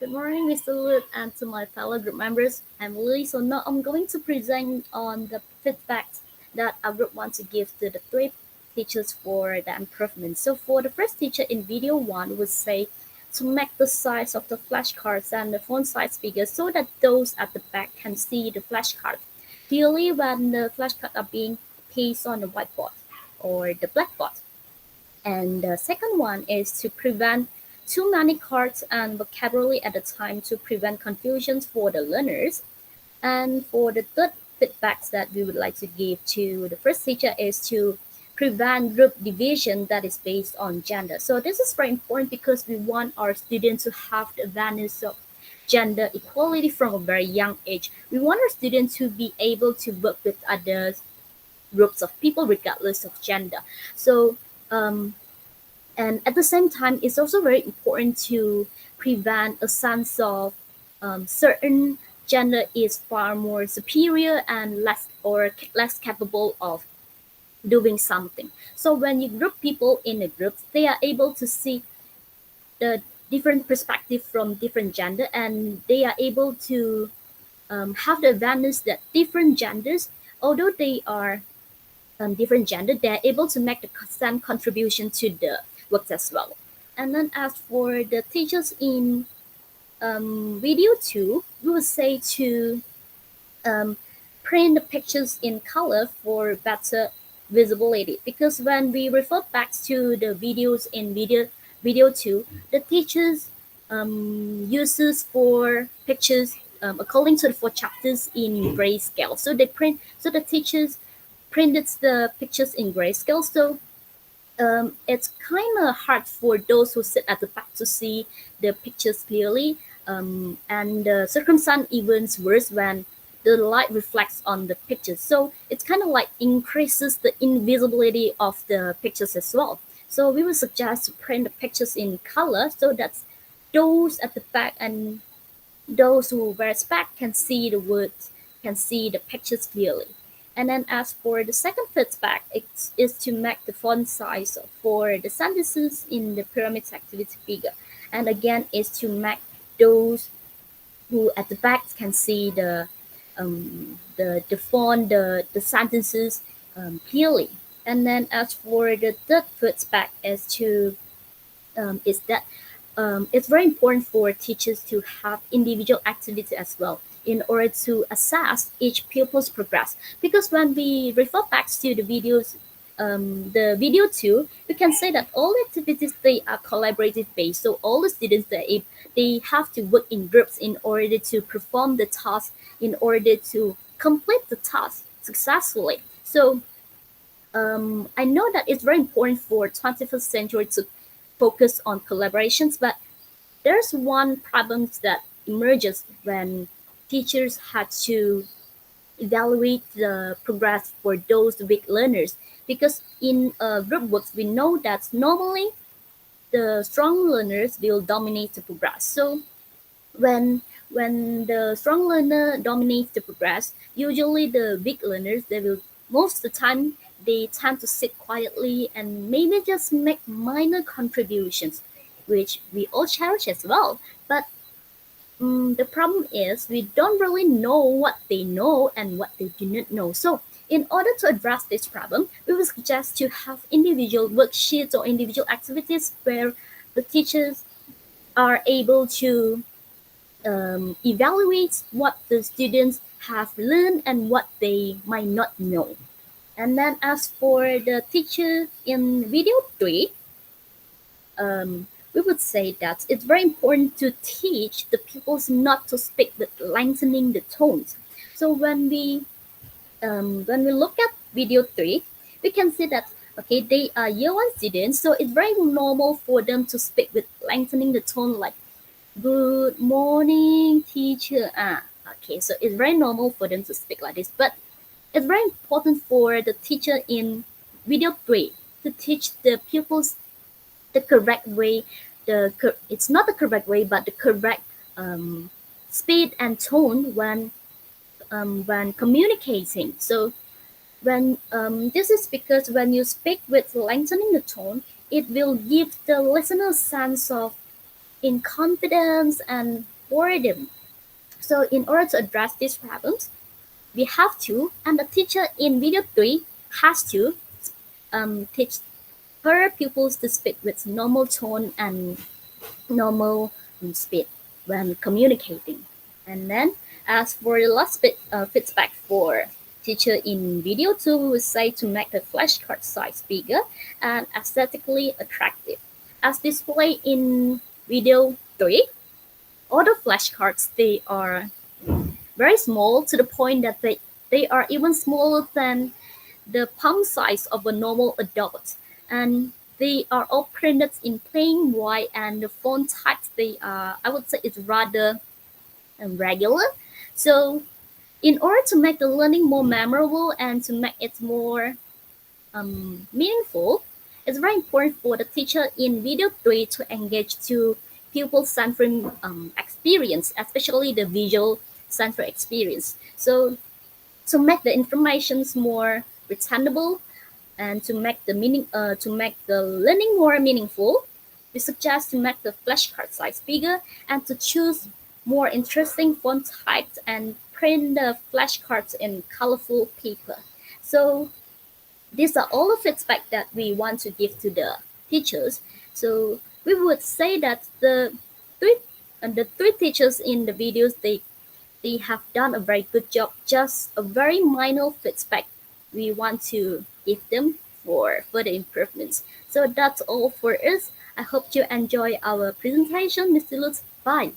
Good morning, Mr. Luke, and to my fellow group members. I'm Lily. So now I'm going to present on the feedback that our group wants to give to the three teachers for the improvement. So for the first teacher in video one would say to make the size of the flashcards and the font size bigger so that those at the back can see the flashcard clearly when the flashcards are being pasted on the whiteboard or the blackboard. And the second one is to prevent too many cards and vocabulary at a time to prevent confusions for the learners. And for the third feedbacks that we would like to give to the first teacher is to prevent group division that is based on gender. So this is very important because we want our students to have the awareness of gender equality from a very young age. We want our students to be able to work with other groups of people regardless of gender. So um, and at the same time, it's also very important to prevent a sense of certain gender is far more superior and less capable of doing something. So when you group people in a group, they are able to see the different perspective from different gender, and they are able to have the awareness that different genders, although they are different gender, they're able to make the same contribution to the work as well. And then as for the teachers in video two, we would say to um, print the pictures in color for better visibility. Because when we refer back to the videos in video two, the teachers uses for pictures according to the four chapters in grayscale. So the teachers printed the pictures in grayscale. So it's kind of hard for those who sit at the back to see the pictures clearly. And the circumstance even worse when the light reflects on the pictures. So it's kind of like increases the invisibility of the pictures as well. So we would suggest to print the pictures in color so that those at the back and those who wear spec can see the words, can see the pictures clearly. And then as for the second feedback, it is to make the font size for the sentences in the pyramid activity bigger. And again, is to make those who at the back can see the font, the sentences clearly. And then as for the third feedback is that it's very important for teachers to have individual activity as well in order to assess each pupil's progress. Because when we refer back to the video two, we can say that all activities they are collaborative based. So all the students they have to work in groups in order to perform the task, in order to complete the task successfully. So I know that it's very important for 21st century to focus on collaborations, but there's one problem that emerges when teachers had to evaluate the progress for those weak learners. Because in group works, we know that normally the strong learners will dominate the progress. So when the strong learner dominates the progress, usually the weak learners they will most of the time they tend to sit quietly and maybe just make minor contributions, which we all cherish as well. But the problem is we don't really know what they know and what they do not know. So in order to address this problem, we would suggest to have individual worksheets or individual activities where the teachers are able to evaluate what the students have learned and what they might not know. And then as for the teacher in video three, we would say that it's very important to teach the pupils not to speak with lengthening the tones. So when we look at video three, we can see that okay they are year one students, so it's very normal for them to speak with lengthening the tone like good morning, teacher. Okay, so it's very normal for them to speak like this, but it's very important for the teacher in video three to teach the pupils the correct way. It's not the correct way, but the correct speed and tone when communicating. So when this is because when you speak with lengthening the tone, it will give the listener sense of in confidence and for them. So in order to address these problems, we have to, and the teacher in video 3 has to teach her pupils to speak with normal tone and normal speed when communicating. And then, as for the last bit feedback for teacher in video 2, we would say to make the flashcard size bigger and aesthetically attractive. As displayed in video 3, all the flashcards, they are very small to the point that they are even smaller than the palm size of a normal adult, and they are all printed in plain white, and the font type, they are, I would say, it's rather regular. So in order to make the learning more memorable and to make it more meaningful, it's very important for the teacher in video 3 to engage to pupil-centered experience, especially the visual-centered experience. So to make the informations more retenable and to make the learning more meaningful, we suggest to make the flashcard size bigger and to choose more interesting font types and print the flashcards in colorful paper. So these are all the feedback that we want to give to the teachers. So we would say that three the three teachers in the videos, they have done a very good job. Just a very minor feedback we want to give them for further improvements. So that's all for us. I hope you enjoy our presentation, Mr. Lutz. Bye.